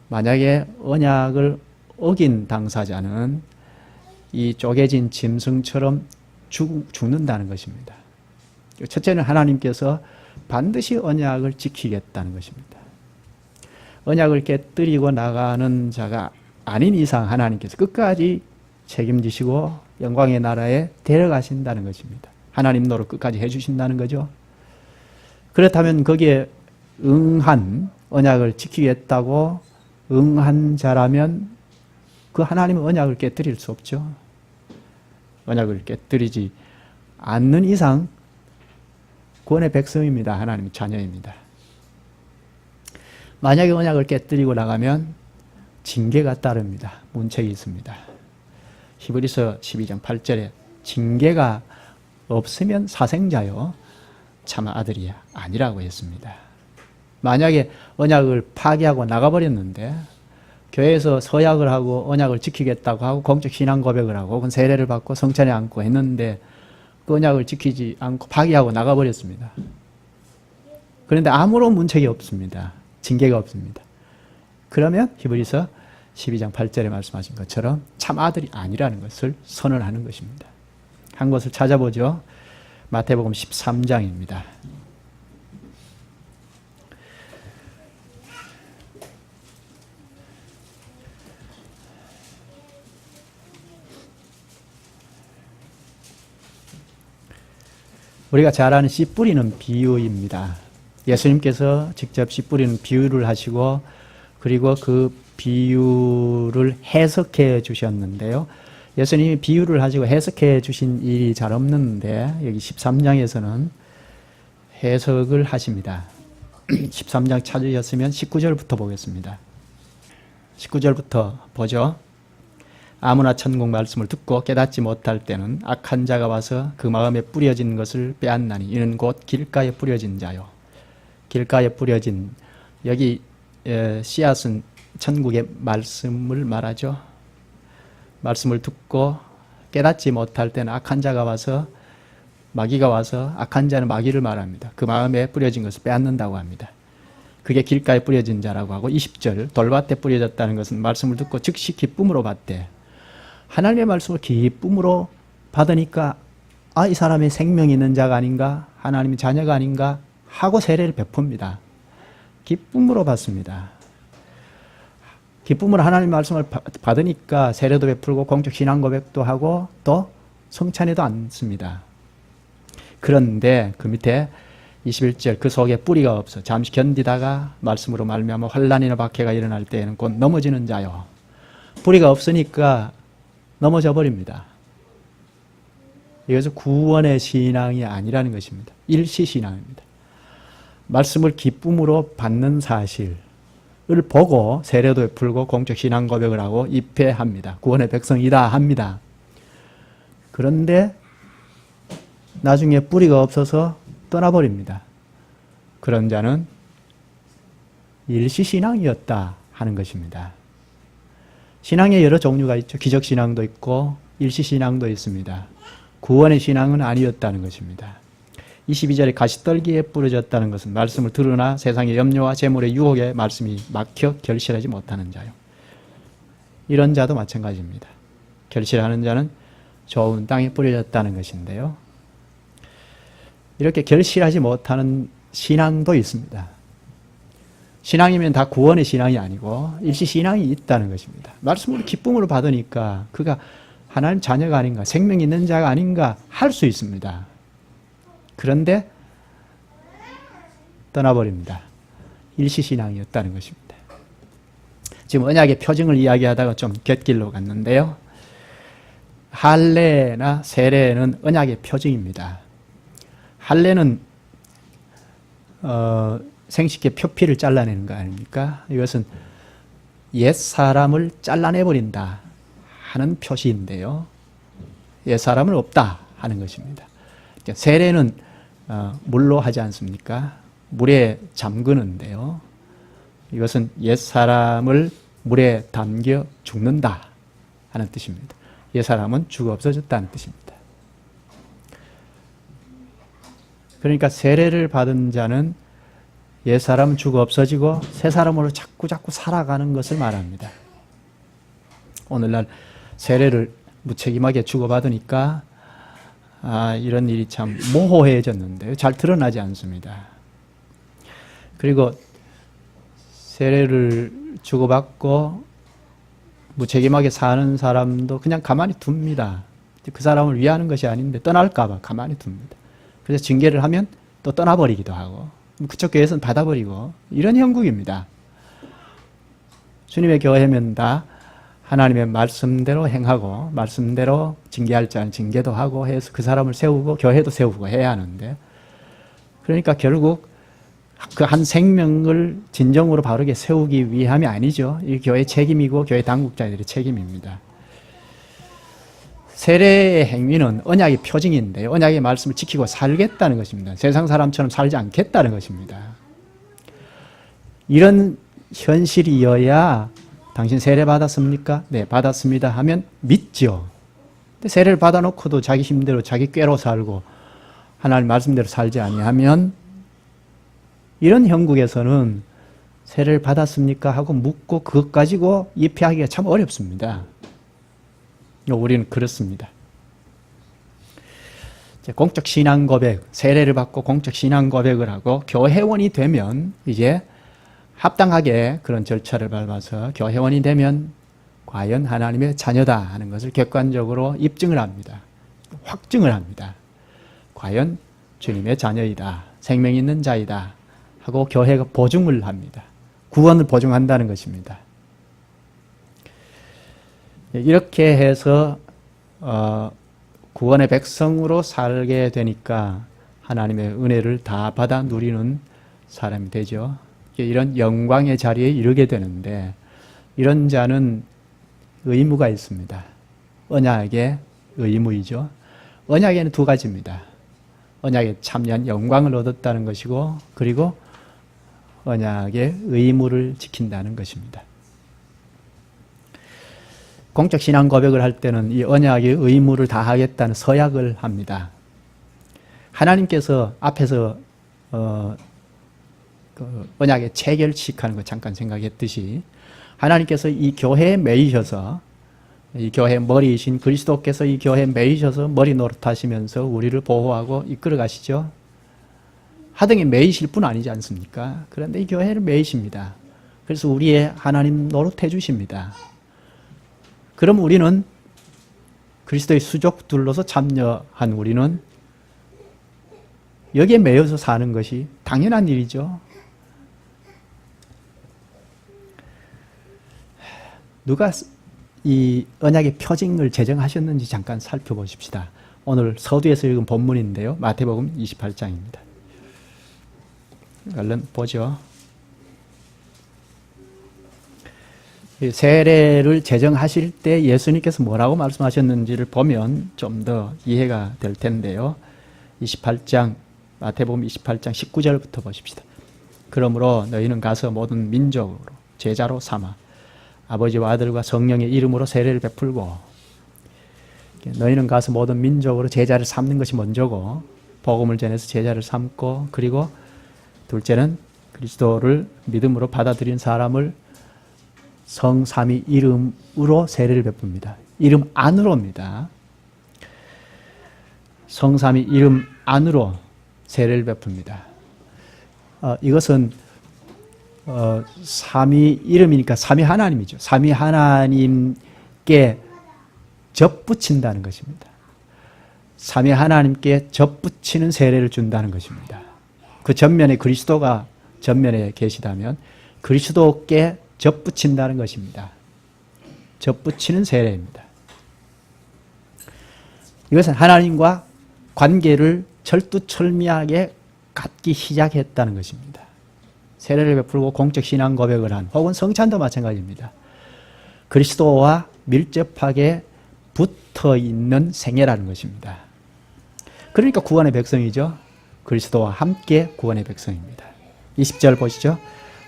만약에 언약을 어긴 당사자는 이 쪼개진 짐승처럼 죽는다는 것입니다. 첫째는 하나님께서 반드시 언약을 지키겠다는 것입니다. 언약을 깨뜨리고 나가는 자가 아닌 이상 하나님께서 끝까지 책임지시고 영광의 나라에 데려가신다는 것입니다. 하나님 노릇 끝까지 해주신다는 거죠. 그렇다면 거기에 응한 언약을 지키겠다고 응한 자라면 그 하나님은 언약을 깨뜨릴 수 없죠. 언약을 깨뜨리지 않는 이상 구원의 백성입니다. 하나님의 자녀입니다. 만약에 언약을 깨뜨리고 나가면 징계가 따릅니다. 문책이 있습니다. 히브리서 12장 8절에 징계가 없으면 사생자요 참 아들이 아니라고 했습니다. 만약에 언약을 파기하고 나가버렸는데 교회에서 서약을 하고 언약을 지키겠다고 하고 공적 신앙 고백을 하고 혹은 세례를 받고 성찬에 앉고 했는데 그 언약을 지키지 않고 파기하고 나가버렸습니다. 그런데 아무런 문책이 없습니다. 징계가 없습니다. 그러면 히브리서 12장 8절에 말씀하신 것처럼 참 아들이 아니라는 것을 선언하는 것입니다. 한 것을 찾아보죠. 마태복음 13장입니다. 우리가 잘 아는 씨 뿌리는 비유입니다. 예수님께서 직접 씨 뿌리는 비유를 하시고 그리고 그 비유를 해석해 주셨는데요. 예수님이 비유를 하시고 해석해 주신 일이 잘 없는데 여기 13장에서는 해석을 하십니다. 13장 찾으셨으면 19절부터 보겠습니다. 19절부터 보죠. 아무나 천국 말씀을 듣고 깨닫지 못할 때는 악한 자가 와서 그 마음에 뿌려진 것을 빼앗나니 이는 곧 길가에 뿌려진 자요. 길가에 뿌려진 여기 씨앗은 천국의 말씀을 말하죠. 말씀을 듣고 깨닫지 못할 때는 악한 자가 와서 마귀가 와서 악한 자는 마귀를 말합니다. 그 마음에 뿌려진 것을 빼앗는다고 합니다. 그게 길가에 뿌려진 자라고 하고 20절 돌밭에 뿌려졌다는 것은 말씀을 듣고 즉시 기쁨으로 받되 하나님의 말씀을 기쁨으로 받으니까 이 사람이 생명이 있는 자가 아닌가 하나님의 자녀가 아닌가 하고 세례를 베풉니다. 기쁨으로 받습니다. 기쁨으로 하나님의 말씀을 받으니까 세례도 베풀고 공적 신앙 고백도 하고 또 성찬에도 앉습니다. 그런데 그 밑에 21절 그 속에 뿌리가 없어 잠시 견디다가 말씀으로 말미암아 환난이나 박해가 일어날 때에는 곧 넘어지는 자요. 뿌리가 없으니까 넘어져 버립니다. 이것은 구원의 신앙이 아니라는 것입니다. 일시신앙입니다. 말씀을 기쁨으로 받는 사실을 보고 세례도 베풀고 공적 신앙 고백을 하고 입회합니다. 구원의 백성이다 합니다. 그런데 나중에 뿌리가 없어서 떠나버립니다. 그런 자는 일시신앙이었다 하는 것입니다. 신앙에 여러 종류가 있죠. 기적신앙도 있고 일시신앙도 있습니다. 구원의 신앙은 아니었다는 것입니다. 22절에 가시떨기에 뿌려졌다는 것은 말씀을 들으나 세상의 염려와 재물의 유혹에 말씀이 막혀 결실하지 못하는 자요. 이런 자도 마찬가지입니다. 결실하는 자는 좋은 땅에 뿌려졌다는 것인데요. 이렇게 결실하지 못하는 신앙도 있습니다. 신앙이면 다 구원의 신앙이 아니고 일시신앙이 있다는 것입니다. 말씀으로 기쁨으로 받으니까 그가 하나님 자녀가 아닌가 생명 있는 자가 아닌가 할 수 있습니다. 그런데 떠나버립니다. 일시신앙이었다는 것입니다. 지금 언약의 표징을 이야기하다가 좀 곁길로 갔는데요. 할례나 세례는 언약의 표징입니다. 할례는 생식의 표피를 잘라내는 거 아닙니까? 이것은 옛사람을 잘라내버린다 하는 표시인데요. 옛사람은 없다 하는 것입니다. 세례는 물로 하지 않습니까? 물에 잠그는데요. 이것은 옛사람을 물에 담겨 죽는다 하는 뜻입니다. 옛사람은 죽어 없어졌다는 뜻입니다. 그러니까 세례를 받은 자는 옛사람은 죽어 없어지고 새 사람으로 자꾸 살아가는 것을 말합니다. 오늘날 세례를 무책임하게 주고받으니까 이런 일이 참 모호해졌는데요. 잘 드러나지 않습니다. 그리고 세례를 주고받고 무책임하게 사는 사람도 그냥 가만히 둡니다. 그 사람을 위하는 것이 아닌데 떠날까 봐 가만히 둡니다. 그래서 징계를 하면 또 떠나버리기도 하고 그쪽 교회에서는 받아버리고 이런 형국입니다. 주님의 교회면 다 하나님의 말씀대로 행하고 말씀대로 징계할 자는 징계도 하고 해서 그 사람을 세우고 교회도 세우고 해야 하는데, 그러니까 결국 그 한 생명을 진정으로 바르게 세우기 위함이 아니죠. 이 교회의 책임이고 교회 당국자들의 책임입니다. 세례의 행위는 언약의 표징인데 언약의 말씀을 지키고 살겠다는 것입니다. 세상 사람처럼 살지 않겠다는 것입니다. 이런 현실이어야 당신 세례 받았습니까? 네, 받았습니다 하면 믿죠. 근데 세례를 받아놓고도 자기 힘대로 자기 꾀로 살고 하나님 말씀대로 살지 아니하면 이런 형국에서는 세례를 받았습니까? 하고 묻고 그것 가지고 입회하기가 참 어렵습니다. 우리는 그렇습니다. 공적 신앙 고백, 세례를 받고 공적 신앙 고백을 하고 교회원이 되면 이제 합당하게 그런 절차를 밟아서 교회원이 되면 과연 하나님의 자녀다 하는 것을 객관적으로 입증을 합니다. 확증을 합니다. 과연 주님의 자녀이다, 생명 있는 자이다 하고 교회가 보증을 합니다. 구원을 보증한다는 것입니다. 이렇게 해서 구원의 백성으로 살게 되니까 하나님의 은혜를 다 받아 누리는 사람이 되죠. 이런 영광의 자리에 이르게 되는데, 이런 자는 의무가 있습니다. 언약의 의무이죠. 언약에는 두 가지입니다. 언약에 참여한 영광을 얻었다는 것이고, 그리고 언약의 의무를 지킨다는 것입니다. 공적 신앙 고백을 할 때는 이 언약의 의무를 다하겠다는 서약을 합니다. 하나님께서 앞에서 언약의 체결식하는 거 잠깐 생각했듯이 하나님께서 이 교회에 매이셔서, 이 교회의 머리이신 그리스도께서 이 교회에 매이셔서 머리 노릇하시면서 우리를 보호하고 이끌어 가시죠. 하등에 매이실 뿐 아니지 않습니까? 그런데 이 교회를 매이십니다. 그래서 우리의 하나님 노릇해 주십니다. 그럼 우리는 그리스도의 수족들로서 참여한 우리는 여기에 매여서 사는 것이 당연한 일이죠. 누가 이 언약의 표징을 제정하셨는지 잠깐 살펴보십시다. 오늘 서두에서 읽은 본문인데요. 마태복음 28장입니다. 얼른 보죠. 세례를 제정하실 때 예수님께서 뭐라고 말씀하셨는지를 보면 좀 더 이해가 될 텐데요. 28장, 마태복음 28장 19절부터 보십시다. 그러므로 너희는 가서 모든 민족으로 제자로 삼아 아버지와 아들과 성령의 이름으로 세례를 베풀고, 너희는 가서 모든 민족으로 제자를 삼는 것이 먼저고, 복음을 전해서 제자를 삼고, 그리고 둘째는 그리스도를 믿음으로 받아들인 사람을 성삼위 이름으로 세례를 베풉니다. 이름 안으로입니다. 성삼위 이름 안으로 세례를 베풉니다. 이것은 삼위 이름이니까 삼위 하나님이죠. 삼위 하나님께 접붙인다는 것입니다. 삼위 하나님께 접붙이는 세례를 준다는 것입니다. 그 전면에 그리스도가 전면에 계시다면 그리스도께 접붙인다는 것입니다. 접붙이는 세례입니다. 이것은 하나님과 관계를 철두철미하게 갖기 시작했다는 것입니다. 세례를 베풀고 공적 신앙 고백을 한, 혹은 성찬도 마찬가지입니다. 그리스도와 밀접하게 붙어 있는 생애라는 것입니다. 그러니까 구원의 백성이죠. 그리스도와 함께 구원의 백성입니다. 20절 보시죠.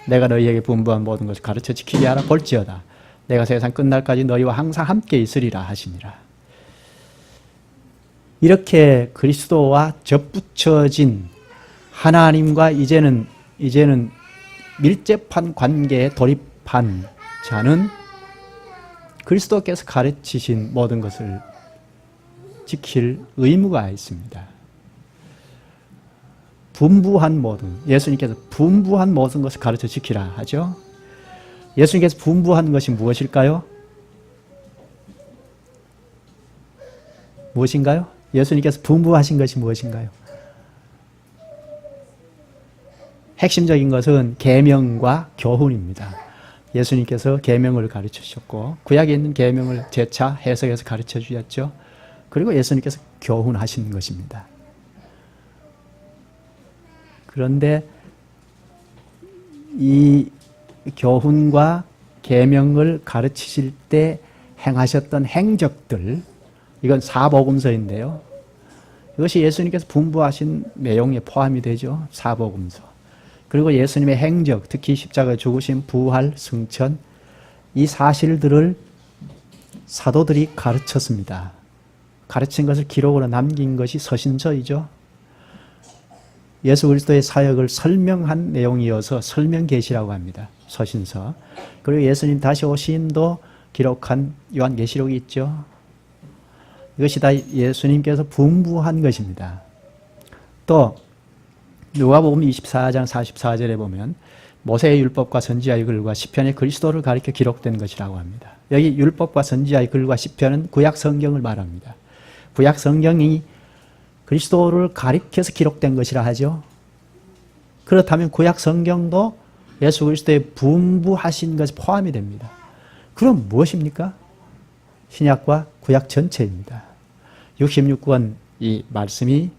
내가 너희에게 분부한 모든 것을 가르쳐 지키게 하라. 볼지어다 내가 세상 끝날까지 너희와 항상 함께 있으리라 하시니라. 이렇게 그리스도와 접붙여진 하나님과 이제는 밀접한 관계에 돌입한 자는 그리스도께서 가르치신 모든 것을 지킬 의무가 있습니다. 분부한 모든, 예수님께서 분부한 모든 것을 가르쳐 지키라 하죠. 예수님께서 분부한 것이 무엇일까요? 무엇인가요? 예수님께서 분부하신 것이 무엇인가요? 핵심적인 것은 계명과 교훈입니다. 예수님께서 계명을 가르쳐 주셨고 구약에 있는 계명을 재차 해석해서 가르쳐 주셨죠. 그리고 예수님께서 교훈하신 것입니다. 그런데 이 교훈과 계명을 가르치실 때 행하셨던 행적들, 이건 사복음서인데요. 이것이 예수님께서 분부하신 내용에 포함이 되죠. 사복음서. 그리고 예수님의 행적, 특히 십자가에 죽으신 부활, 승천, 이 사실들을 사도들이 가르쳤습니다. 가르친 것을 기록으로 남긴 것이 서신서이죠. 예수 그리스도의 사역을 설명한 내용이어서 설명계시라고 합니다. 서신서. 그리고 예수님 다시 오심도 기록한 요한계시록이 있죠. 이것이 다 예수님께서 분부한 것입니다. 또 누가복음 24장 44절에 보면 모세의 율법과 선지자의 글과 시편의 그리스도를 가리켜 기록된 것이라고 합니다. 여기 율법과 선지자의 글과 시편은 구약 성경을 말합니다. 구약 성경이 그리스도를 가리켜서 기록된 것이라 하죠. 그렇다면 구약 성경도 예수 그리스도의 분부하신 것이 포함이 됩니다. 그럼 무엇입니까? 신약과 구약 전체입니다. 66권 이 말씀이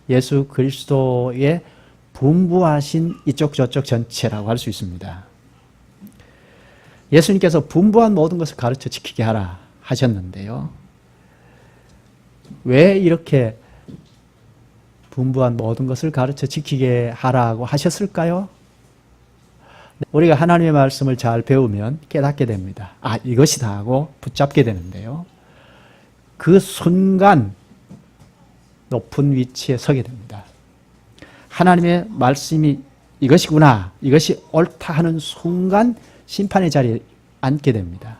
예수 그리스도의 분부하신 이쪽 저쪽 전체라고 할 수 있습니다. 예수님께서 분부한 모든 것을 가르쳐 지키게 하라 하셨는데요. 왜 이렇게 분부한 모든 것을 가르쳐 지키게 하라고 하셨을까요? 우리가 하나님의 말씀을 잘 배우면 깨닫게 됩니다. 아, 이것이다 하고 붙잡게 되는데요. 그 순간 높은 위치에 서게 됩니다. 하나님의 말씀이 이것이구나, 이것이 옳다 하는 순간 심판의 자리에 앉게 됩니다.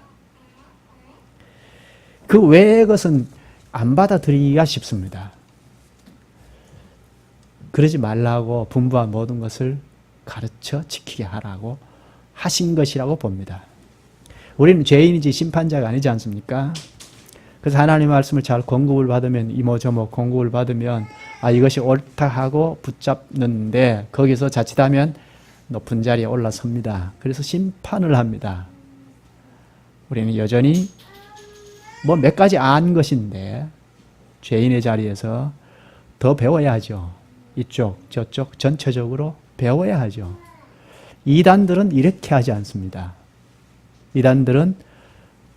그 외의 것은 안 받아들이기가 쉽습니다. 그러지 말라고 분부한 모든 것을 가르쳐 지키게 하라고 하신 것이라고 봅니다. 우리는 죄인이지 심판자가 아니지 않습니까? 그래서 하나님의 말씀을 잘 공급을 받으면 이모저모 공급을 받으면 아 이것이 옳다 하고 붙잡는데 거기서 자칫하면 높은 자리에 올라섭니다. 그래서 심판을 합니다. 우리는 여전히 뭐 몇 가지 안 것인데 죄인의 자리에서 더 배워야 하죠. 이쪽 저쪽 전체적으로 배워야 하죠. 이단들은 이렇게 하지 않습니다. 이단들은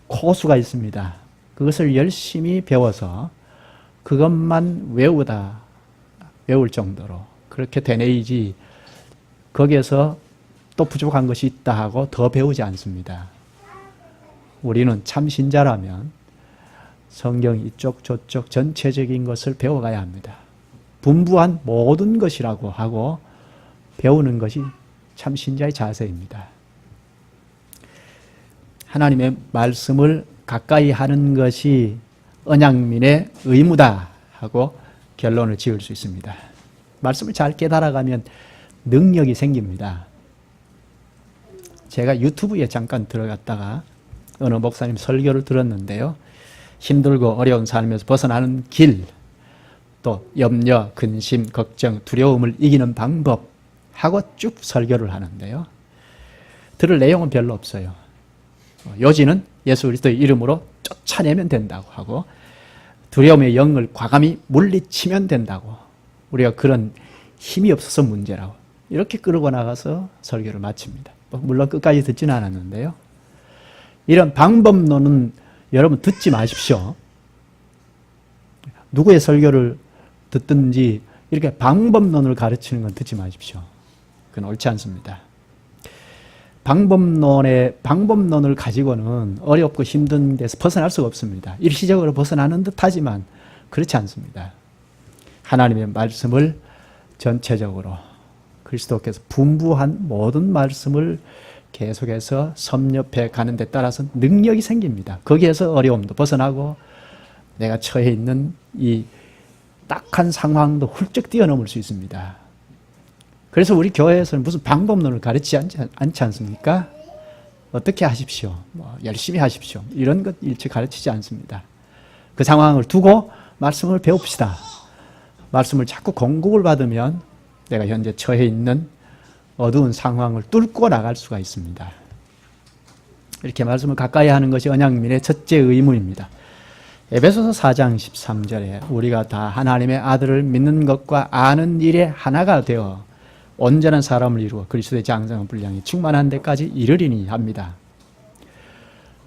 코수가 있습니다. 그것을 열심히 배워서 그것만 외울 정도로 그렇게 되뇌이지 거기에서 또 부족한 것이 있다 하고 더 배우지 않습니다. 우리는 참 신자라면 성경 이쪽 저쪽 전체적인 것을 배워가야 합니다. 분부한 모든 것이라고 하고 배우는 것이 참 신자의 자세입니다. 하나님의 말씀을 가까이 하는 것이 언약민의 의무다 하고 결론을 지을 수 있습니다. 말씀을 잘 깨달아가면 능력이 생깁니다. 제가 유튜브에 잠깐 들어갔다가 어느 목사님 설교를 들었는데요. 힘들고 어려운 삶에서 벗어나는 길, 또 염려, 근심, 걱정, 두려움을 이기는 방법 하고 쭉 설교를 하는데요. 들을 내용은 별로 없어요. 요지는 예수 그리스도의 이름으로 쫓아내면 된다고 하고 두려움의 영을 과감히 물리치면 된다고, 우리가 그런 힘이 없어서 문제라고 이렇게 끌고 나가서 설교를 마칩니다. 물론 끝까지 듣지는 않았는데요. 이런 방법론은 여러분 듣지 마십시오. 누구의 설교를 듣든지 이렇게 방법론을 가르치는 건 듣지 마십시오. 그건 옳지 않습니다. 방법론을 가지고는 어렵고 힘든 데서 벗어날 수가 없습니다. 일시적으로 벗어나는 듯 하지만 그렇지 않습니다. 하나님의 말씀을 전체적으로 그리스도께서 분부한 모든 말씀을 계속해서 섭렵해 가는 데 따라서 능력이 생깁니다. 거기에서 어려움도 벗어나고 내가 처해 있는 이 딱한 상황도 훌쩍 뛰어넘을 수 있습니다. 그래서 우리 교회에서는 무슨 방법론을 가르치지 않지 않습니까? 어떻게 하십시오. 열심히 하십시오. 이런 것 일체 가르치지 않습니다. 그 상황을 두고 말씀을 배웁시다. 말씀을 자꾸 공급을 받으면 내가 현재 처해 있는 어두운 상황을 뚫고 나갈 수가 있습니다. 이렇게 말씀을 가까이 하는 것이 언약민의 첫째 의무입니다. 에베소서 4장 13절에 우리가 다 하나님의 아들을 믿는 것과 아는 일에 하나가 되어 온전한 사람을 이루어 그리스도의 장성한 분량이 충만한 데까지 이르리니 합니다.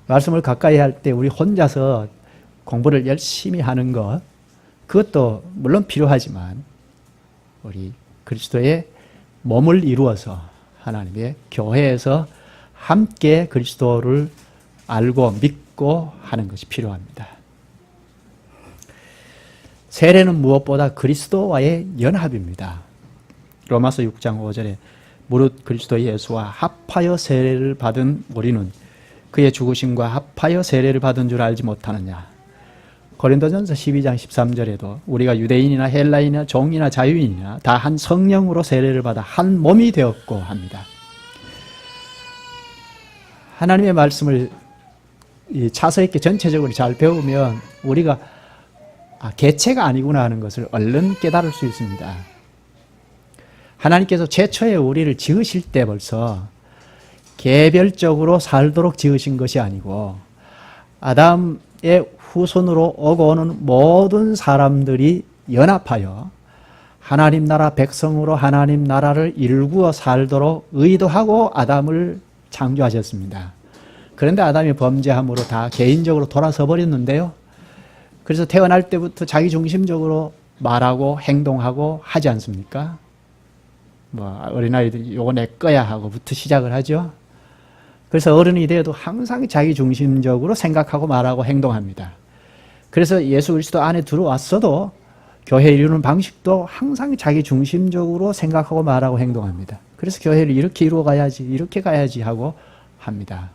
말씀을 가까이 할 때 우리 혼자서 공부를 열심히 하는 것, 그것도 물론 필요하지만 우리 그리스도의 몸을 이루어서 하나님의 교회에서 함께 그리스도를 알고 믿고 하는 것이 필요합니다. 세례는 무엇보다 그리스도와의 연합입니다. 로마서 6장 5절에 무릇 그리스도 예수와 합하여 세례를 받은 우리는 그의 죽으심과 합하여 세례를 받은 줄 알지 못하느냐. 고린도전서 12장 13절에도 우리가 유대인이나 헬라인이나 종이나 자유인이나 다 한 성령으로 세례를 받아 한 몸이 되었고 합니다. 하나님의 말씀을 차서 있게 전체적으로 잘 배우면 우리가 개체가 아니구나 하는 것을 얼른 깨달을 수 있습니다. 하나님께서 최초에 우리를 지으실 때 벌써 개별적으로 살도록 지으신 것이 아니고 아담의 후손으로 오고 오는 모든 사람들이 연합하여 하나님 나라 백성으로 하나님 나라를 일구어 살도록 의도하고 아담을 창조하셨습니다. 그런데 아담이 범죄함으로 다 개인적으로 돌아서 버렸는데요. 그래서 태어날 때부터 자기중심적으로 말하고 행동하고 하지 않습니까? 어린아이들이 요거 내 거야 하고부터 시작을 하죠. 그래서 어른이 돼도 항상 자기중심적으로 생각하고 말하고 행동합니다. 그래서 예수 그리스도 안에 들어왔어도 교회 이루는 방식도 항상 자기중심적으로 생각하고 말하고 행동합니다. 그래서 교회를 이렇게 이루어가야지 이렇게 가야지 하고 합니다.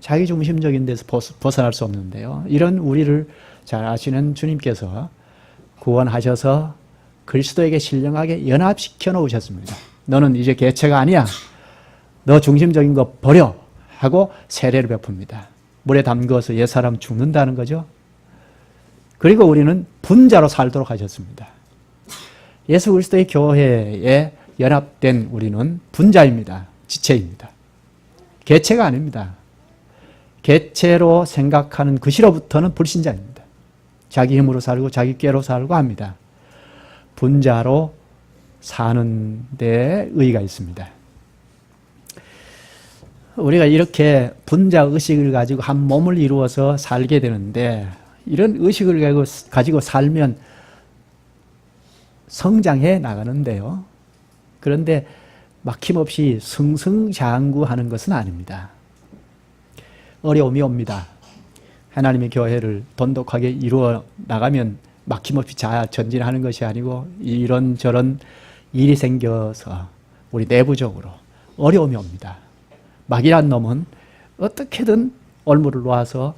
자기중심적인 데서 벗어날 수 없는데요. 이런 우리를 잘 아시는 주님께서 구원하셔서 그리스도에게 신령하게 연합시켜 놓으셨습니다. 너는 이제 개체가 아니야. 너 중심적인 거 버려 하고 세례를 베풉니다. 물에 담궈서 옛사람 죽는다는 거죠. 그리고 우리는 분자로 살도록 하셨습니다. 예수 그리스도의 교회에 연합된 우리는 분자입니다. 지체입니다. 개체가 아닙니다. 개체로 생각하는 그 시로부터는 불신자입니다. 자기 힘으로 살고 자기 꾀로 살고 합니다. 분자로 사는 데 의의가 있습니다. 우리가 이렇게 분자 의식을 가지고 한 몸을 이루어서 살게 되는데 이런 의식을 가지고 살면 성장해 나가는데요. 그런데 막힘없이 승승장구하는 것은 아닙니다. 어려움이 옵니다. 하나님의 교회를 돈독하게 이루어 나가면 막힘없이 전진하는 것이 아니고 이런저런 일이 생겨서 우리 내부적으로 어려움이 옵니다. 마귀란 놈은 어떻게든 올무를 놓아서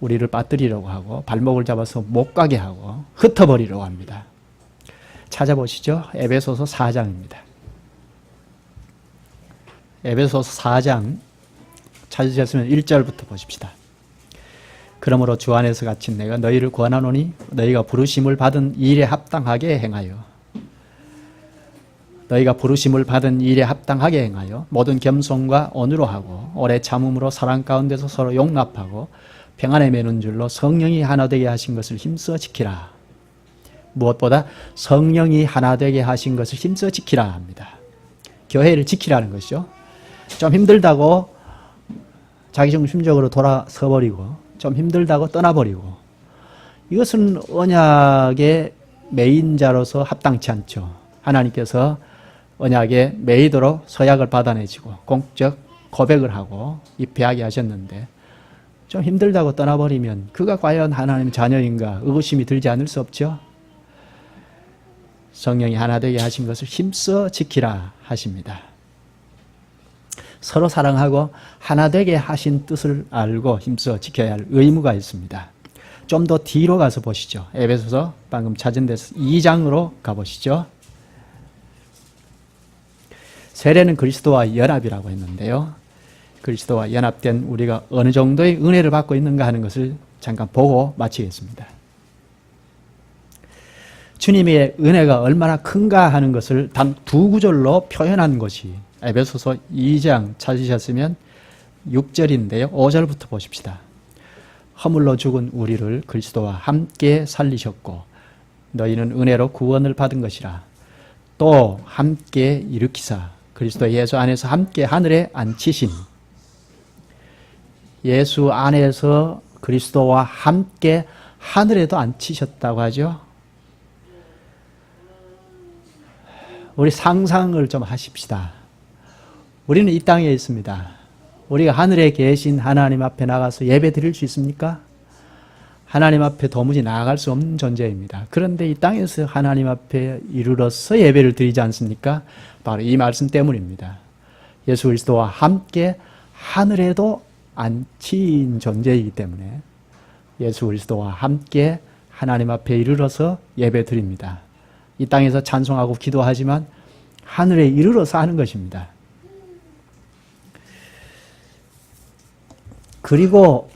우리를 빠뜨리려고 하고 발목을 잡아서 못 가게 하고 흩어버리려고 합니다. 찾아보시죠. 에베소서 4장입니다. 에베소서 4장 찾으셨으면 1절부터 보십시다. 그러므로 주 안에서 갇힌 내가 너희를 권하노니 너희가 부르심을 받은 일에 합당하게 행하여 모든 겸손과 온유로 하고 오래 참음으로 사랑 가운데서 서로 용납하고 평안에 매는 줄로 성령이 하나 되게 하신 것을 힘써 지키라. 무엇보다 성령이 하나 되게 하신 것을 힘써 지키라 합니다. 교회를 지키라는 것이죠. 좀 힘들다고 자기중심적으로 돌아서버리고 좀 힘들다고 떠나버리고 이것은 언약의 매인자로서 합당치 않죠. 하나님께서 언약의 매이도로 서약을 받아내시고 공적 고백을 하고 입회하게 하셨는데 좀 힘들다고 떠나버리면 그가 과연 하나님 자녀인가 의구심이 들지 않을 수 없죠. 성령이 하나 되게 하신 것을 힘써 지키라 하십니다. 서로 사랑하고 하나 되게 하신 뜻을 알고 힘써 지켜야 할 의무가 있습니다. 좀 더 뒤로 가서 보시죠. 에베소서 방금 찾은 데서 2장으로 가보시죠. 세례는 그리스도와 연합이라고 했는데요. 그리스도와 연합된 우리가 어느 정도의 은혜를 받고 있는가 하는 것을 잠깐 보고 마치겠습니다. 주님의 은혜가 얼마나 큰가 하는 것을 단 두 구절로 표현한 것이 에베소서 2장 찾으셨으면 6절인데요. 5절부터 보십시다. 허물로 죽은 우리를 그리스도와 함께 살리셨고 너희는 은혜로 구원을 받은 것이라. 또 함께 일으키사 그리스도 예수 안에서 함께 하늘에 앉히신. 예수 안에서 그리스도와 함께 하늘에도 앉히셨다고 하죠. 우리 상상을 좀 하십시다. 우리는 이 땅에 있습니다. 우리가 하늘에 계신 하나님 앞에 나가서 예배 드릴 수 있습니까? 하나님 앞에 도무지 나아갈 수 없는 존재입니다. 그런데 이 땅에서 하나님 앞에 이르러서 예배를 드리지 않습니까? 바로 이 말씀 때문입니다. 예수 그리스도와 함께 하늘에도 앉힌 존재이기 때문에 예수 그리스도와 함께 하나님 앞에 이르러서 예배 드립니다. 이 땅에서 찬송하고 기도하지만 하늘에 이르러서 하는 것입니다. 그리고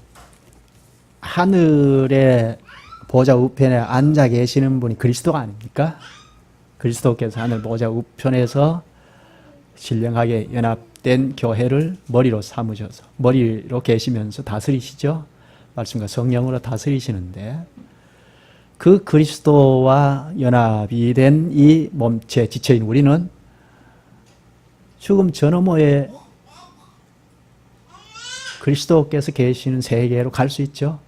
하늘의 보좌 우편에 앉아 계시는 분이 그리스도가 아닙니까? 그리스도께서 하늘 보좌 우편에서 신령하게 연합된 교회를 머리로 삼으셔서 머리로 계시면서 다스리시죠. 말씀과 성령으로 다스리시는데 그 그리스도와 연합이 된 이 몸체 지체인 우리는 죽음 저 너머에 그리스도께서 계시는 세계로 갈 수 있죠.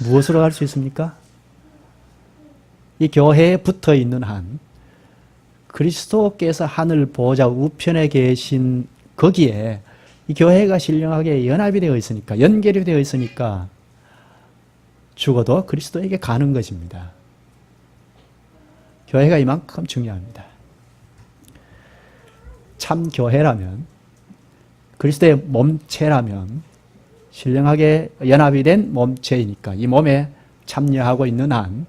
무엇으로 갈 수 있습니까? 이 교회에 붙어 있는 한 그리스도께서 하늘 보좌 우편에 계신 거기에 이 교회가 신령하게 연합이 되어 있으니까 연결이 되어 있으니까 죽어도 그리스도에게 가는 것입니다. 교회가 이만큼 중요합니다. 참 교회라면 그리스도의 몸체라면 신령하게 연합이 된 몸체이니까 이 몸에 참여하고 있는 한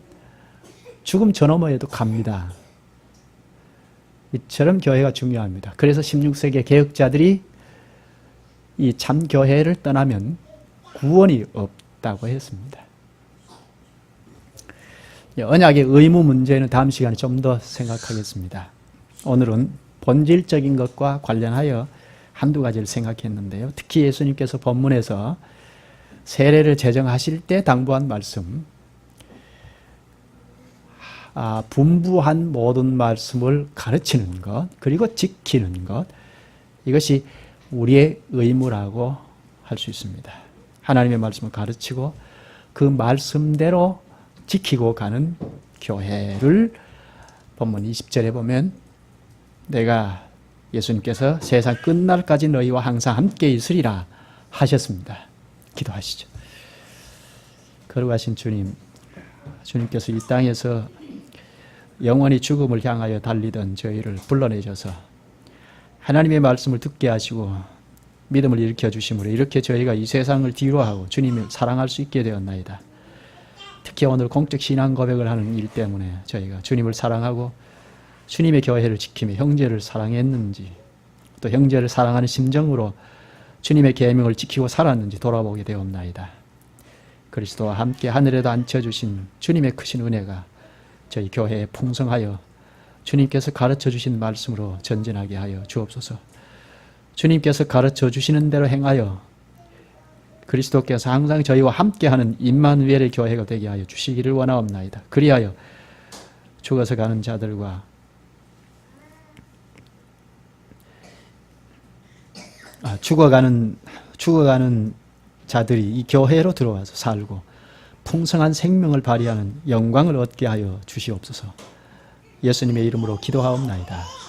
죽음 저 너머에도 갑니다. 이처럼 교회가 중요합니다. 그래서 16세기 개혁자들이 이 참교회를 떠나면 구원이 없다고 했습니다. 언약의 의무 문제는 다음 시간에 좀 더 생각하겠습니다. 오늘은 본질적인 것과 관련하여 한두 가지를 생각했는데요. 특히 예수님께서 본문에서 세례를 제정하실 때 당부한 말씀, 분부한 모든 말씀을 가르치는 것, 그리고 지키는 것, 이것이 우리의 의무라고 할 수 있습니다. 하나님의 말씀을 가르치고 그 말씀대로 지키고 가는 교회를 본문 20절에 보면 내가 예수님께서 세상 끝날까지 너희와 항상 함께 있으리라 하셨습니다. 기도하시죠. 거룩하신 주님, 주님께서 이 땅에서 영원히 죽음을 향하여 달리던 저희를 불러내셔서 하나님의 말씀을 듣게 하시고 믿음을 일으켜 주심으로 이렇게 저희가 이 세상을 뒤로하고 주님을 사랑할 수 있게 되었나이다. 특히 오늘 공적 신앙 고백을 하는 일 때문에 저희가 주님을 사랑하고 주님의 교회를 지키며 형제를 사랑했는지 또 형제를 사랑하는 심정으로 주님의 계명을 지키고 살았는지 돌아보게 되었나이다. 그리스도와 함께 하늘에도 앉혀주신 주님의 크신 은혜가 저희 교회에 풍성하여 주님께서 가르쳐 주신 말씀으로 전진하게 하여 주옵소서. 주님께서 가르쳐 주시는 대로 행하여 그리스도께서 항상 저희와 함께하는 임마누엘의 교회가 되게 하여 주시기를 원하옵나이다. 그리하여 죽어서 가는 자들과 죽어가는 자들이 이 교회로 들어와서 살고 풍성한 생명을 발휘하는 영광을 얻게 하여 주시옵소서. 예수님의 이름으로 기도하옵나이다.